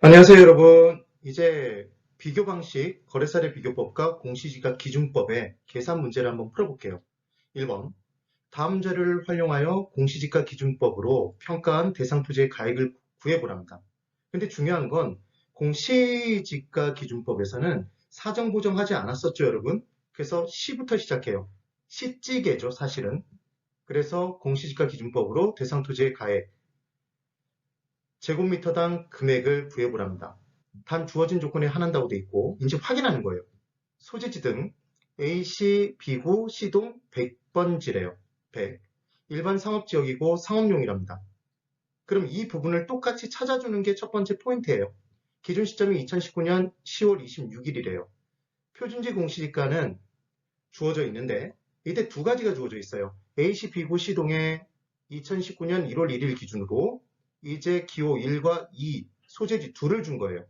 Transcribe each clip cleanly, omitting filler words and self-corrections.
안녕하세요, 여러분. 이제 비교 방식, 거래사례 비교법과 공시지가 기준법의 계산 문제를 한번 풀어볼게요. 1번. 다음 자료를 활용하여 공시지가 기준법으로 평가한 대상 토지의 가액을 구해보랍니다. 근데 중요한 건 공시지가 기준법에서는 사정 보정하지 않았었죠, 여러분? 그래서 시부터 시작해요. 시찌개죠, 사실은. 그래서 공시지가 기준법으로 대상 토지의 가액, 제곱미터당 금액을 구해보랍니다. 단 주어진 조건에 한한다고 돼 있고 이제 확인하는 거예요. 소재지 등 A시, B구, C동 100번지래요. 100. 일반 상업지역이고 상업용이랍니다. 그럼 이 부분을 똑같이 찾아주는 게 첫 번째 포인트예요. 기준 시점이 2019년 10월 26일이래요. 표준지 공시지가는 주어져 있는데 이때 두 가지가 주어져 있어요. A시, B구, C동에 2019년 1월 1일 기준으로 이제 기호 1과 2 소재지 둘을 준 거예요.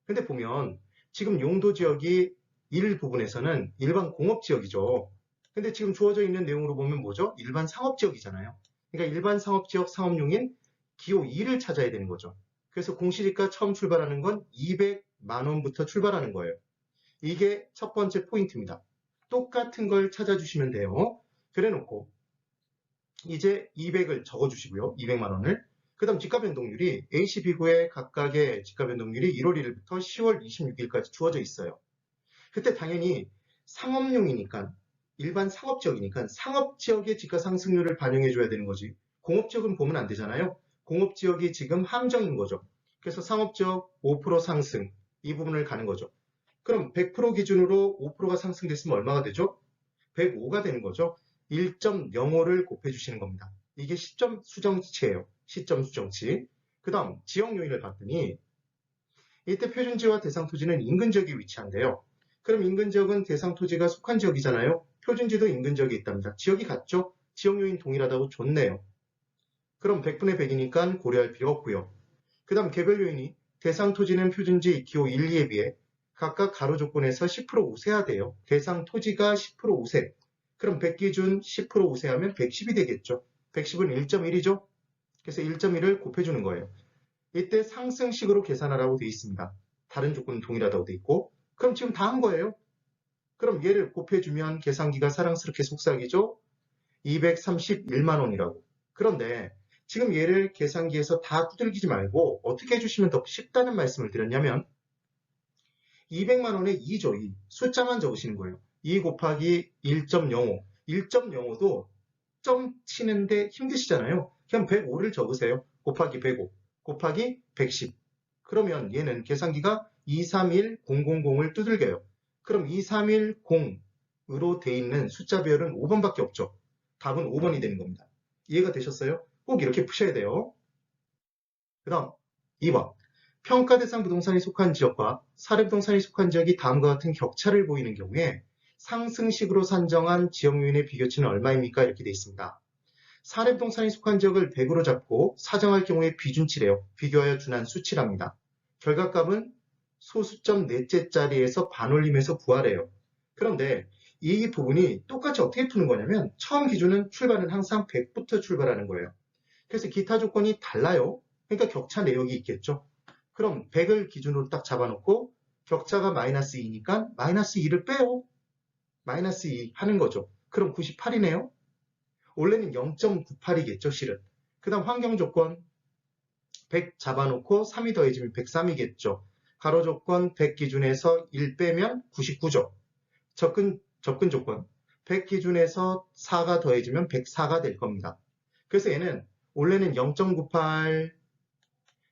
근데 보면 지금 용도 지역이 1 부분에서는 일반 공업 지역이죠. 근데 지금 주어져 있는 내용으로 보면 뭐죠? 일반 상업 지역이잖아요. 그러니까 일반 상업 지역 상업용인 기호 2를 찾아야 되는 거죠. 그래서 공시지가 처음 출발하는 건 200만 원부터 출발하는 거예요. 이게 첫 번째 포인트입니다. 똑같은 걸 찾아주시면 돼요. 그래 놓고 이제 200을 적어주시고요. 200만 원을. 그 다음 지가 변동률이 A시, B구의 각각의 지가 변동률이 1월 1일부터 10월 26일까지 주어져 있어요. 그때 당연히 상업용이니까 일반 상업지역이니까 상업지역의 지가 상승률을 반영해 줘야 되는 거지. 공업지역은 보면 안 되잖아요. 공업지역이 지금 함정인 거죠. 그래서 상업지역 5% 상승 이 부분을 가는 거죠. 그럼 100% 기준으로 5%가 상승됐으면 얼마가 되죠? 105가 되는 거죠. 1.05를 곱해주시는 겁니다. 이게 시점 수정치예요. 시점 수정치. 그 다음 지역 요인을 봤더니 이때 표준지와 대상 토지는 인근 지역에 위치한대요. 그럼 인근 지역은 대상 토지가 속한 지역이잖아요. 표준지도 인근 지역에 있답니다. 지역이 같죠? 지역 요인 동일하다고 좋네요. 그럼 100분의 100이니까 고려할 필요 없고요. 그 다음 개별 요인이 대상 토지는 표준지 기호 1, 2에 비해 각각 가로 조건에서 10% 우세야 돼요. 대상 토지가 10% 우세. 그럼 100 기준 10% 우세하면 110이 되겠죠. 110은 1.1이죠. 그래서 1.1을 곱해주는 거예요. 이때 상승식으로 계산하라고 되어 있습니다. 다른 조건은 동일하다고 되어 있고 그럼 지금 다 한 거예요. 그럼 얘를 곱해주면 계산기가 사랑스럽게 속삭이죠. 231만 원이라고. 그런데 지금 얘를 계산기에서 다 두들기지 말고 어떻게 해주시면 더 쉽다는 말씀을 드렸냐면 200만 원에 2죠. 2. 숫자만 적으시는 거예요. 2 곱하기 1.05. 1.05도 점 치는데 힘드시잖아요. 그냥 105를 적으세요. 곱하기 105. 곱하기 110. 그러면 얘는 계산기가 231000을 두들겨요. 그럼 2310으로 돼 있는 숫자 배열은 5번밖에 없죠. 답은 5번이 되는 겁니다. 이해가 되셨어요? 꼭 이렇게 푸셔야 돼요. 그 다음 2번. 평가 대상 부동산이 속한 지역과 사례 부동산이 속한 지역이 다음과 같은 격차를 보이는 경우에 상승식으로 산정한 지역 요인의 비교치는 얼마입니까? 이렇게 되어 있습니다. 사례 부동산이 속한 지역을 100으로 잡고 사정할 경우에 비준치래요. 비교하여 준한 수치랍니다. 결과값은 소수점 넷째 자리에서 반올림해서 구하래요. 그런데 이 부분이 똑같이 어떻게 푸는 거냐면 처음 기준은 출발은 항상 100부터 출발하는 거예요. 그래서 기타 조건이 달라요. 그러니까 격차 내역이 있겠죠. 그럼 100을 기준으로 딱 잡아놓고 격차가 마이너스 2니까 마이너스 2를 빼요. 마이너스 2 하는 거죠. 그럼 98이네요. 원래는 0.98이겠죠, 실은. 그 다음 환경 조건 100 잡아놓고 3이 더해지면 103이겠죠. 가로 조건 100 기준에서 1 빼면 99죠. 접근 조건 100 기준에서 4가 더해지면 104가 될 겁니다. 그래서 얘는 원래는 0.98,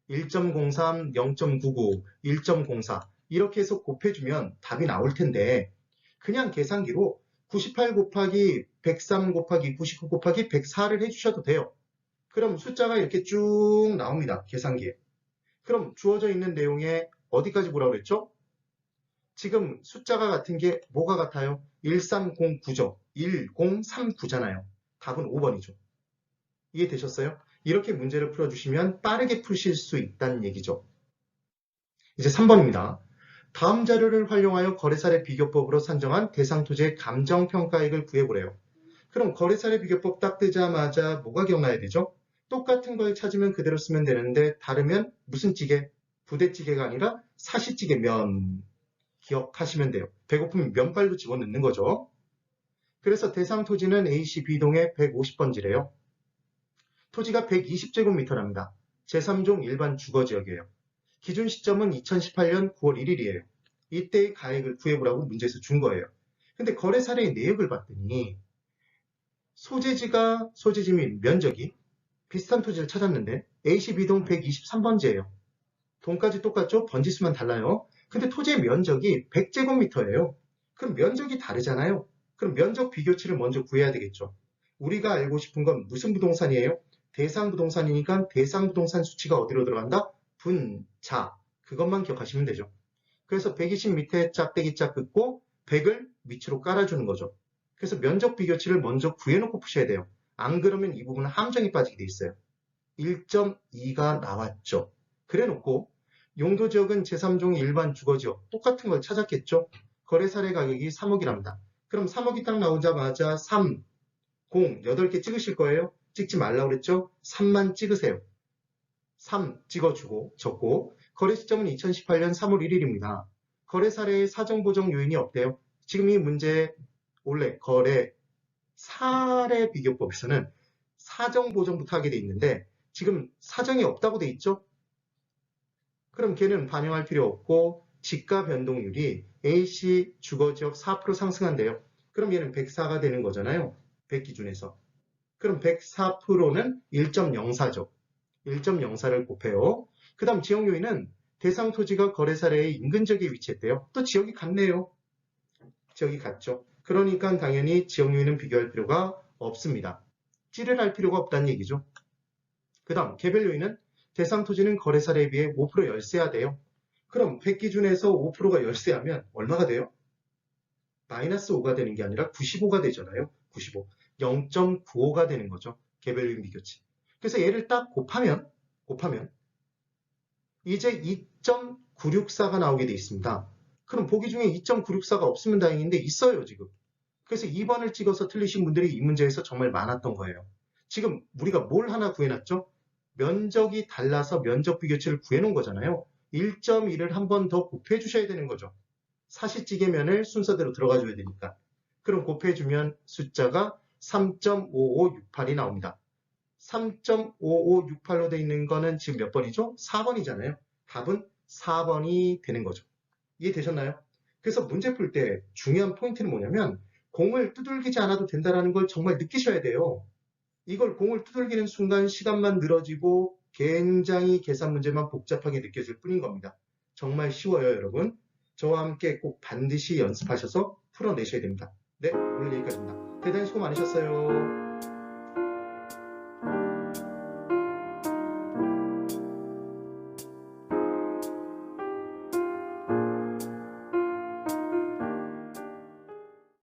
1.03, 0.99, 1.04 이렇게 해서 곱해주면 답이 나올 텐데 그냥 계산기로 98 곱하기 103 곱하기 99 곱하기 104를 해주셔도 돼요. 그럼 숫자가 이렇게 쭉 나옵니다. 계산기에. 그럼 주어져 있는 내용에 어디까지 보라고 그랬죠? 지금 숫자가 같은 게 뭐가 같아요? 1309죠. 1039잖아요. 답은 5번이죠. 이해되셨어요? 이렇게 문제를 풀어주시면 빠르게 푸실 수 있다는 얘기죠. 이제 3번입니다. 다음 자료를 활용하여 거래사례 비교법으로 산정한 대상 토지의 감정평가액을 구해보래요. 그럼 거래사례 비교법 딱 뜨자마자 뭐가 기억나야 되죠? 똑같은 걸 찾으면 그대로 쓰면 되는데 다르면 무슨 찌개? 부대찌개가 아니라 사시찌개 면 기억하시면 돼요. 배고프면 면발도 집어넣는 거죠. 그래서 대상 토지는 A시 B동의 150번지래요. 토지가 120제곱미터랍니다. 제3종 일반 주거지역이에요. 기준 시점은 2018년 9월 1일이에요. 이때의 가액을 구해보라고 문제에서 준 거예요. 근데 거래 사례의 내역을 봤더니 소재지 및 면적이 비슷한 토지를 찾았는데 A시 B동 123번지예요. 동까지 똑같죠? 번지수만 달라요. 근데 토지의 면적이 100제곱미터예요. 그럼 면적이 다르잖아요. 그럼 면적 비교치를 먼저 구해야 되겠죠. 우리가 알고 싶은 건 무슨 부동산이에요? 대상 부동산이니까 대상 부동산 수치가 어디로 들어간다? 분자. 그것만 기억하시면 되죠. 그래서 120 밑에 짝대기 짝 긋고 100을 밑으로 깔아주는 거죠. 그래서 면적 비교치를 먼저 구해놓고 푸셔야 돼요. 안 그러면 이 부분은 함정이 빠지게 돼 있어요. 1.2가 나왔죠. 그래놓고 용도지역은 제3종 일반 주거지역 똑같은 걸 찾았겠죠. 거래 사례 가격이 3억이랍니다. 그럼 3억이 딱 나오자마자 3, 0, 8개 찍으실 거예요? 찍지 말라고 그랬죠? 3만 찍으세요. 3 찍어주고 적고 거래 시점은 2018년 3월 1일입니다. 거래 사례의 사정보정 요인이 없대요. 지금 이 문제 원래 거래 사례 비교법에서는 사정보정부터 하게 돼 있는데 지금 사정이 없다고 돼 있죠? 그럼 걔는 반영할 필요 없고 지가 변동률이 A시 주거지역 4% 상승한대요. 그럼 얘는 104가 되는 거잖아요. 100 기준에서. 그럼 104%는 1.04죠. 1.04를 곱해요. 그 다음 지역 요인은 대상 토지가 거래 사례의 인근 지역에 위치했대요. 또 지역이 같네요. 지역이 같죠. 그러니까 당연히 지역 요인은 비교할 필요가 없습니다. 찌를 할 필요가 없다는 얘기죠. 그 다음 개별 요인은 대상 토지는 거래 사례에 비해 5% 열세야 돼요. 그럼 100 기준에서 5%가 열세하면 얼마가 돼요? 마이너스 5가 되는 게 아니라 95가 되잖아요. 95. 0.95가 되는 거죠. 개별 요인 비교치. 그래서 얘를 딱 곱하면 이제 2.964가 나오게 돼 있습니다. 그럼 보기 중에 2.964가 없으면 다행인데 있어요, 지금. 그래서 2번을 찍어서 틀리신 분들이 이 문제에서 정말 많았던 거예요. 지금 우리가 뭘 하나 구해놨죠? 면적이 달라서 면적 비교치를 구해놓은 거잖아요. 1.1을 한 번 더 곱해 주셔야 되는 거죠. 사시찌개면을 순서대로 들어가줘야 되니까. 그럼 곱해주면 숫자가 3.5568이 나옵니다. 3.5568로 되어 있는 거는 지금 몇 번이죠? 4번이잖아요. 답은 4번이 되는 거죠. 이해되셨나요? 그래서 문제 풀 때 중요한 포인트는 뭐냐면 공을 두들기지 않아도 된다는 걸 정말 느끼셔야 돼요. 이걸 공을 두들기는 순간 시간만 늘어지고 굉장히 계산 문제만 복잡하게 느껴질 뿐인 겁니다. 정말 쉬워요, 여러분. 저와 함께 꼭 반드시 연습하셔서 풀어내셔야 됩니다. 네, 오늘 여기까지입니다. 대단히 수고 많으셨어요.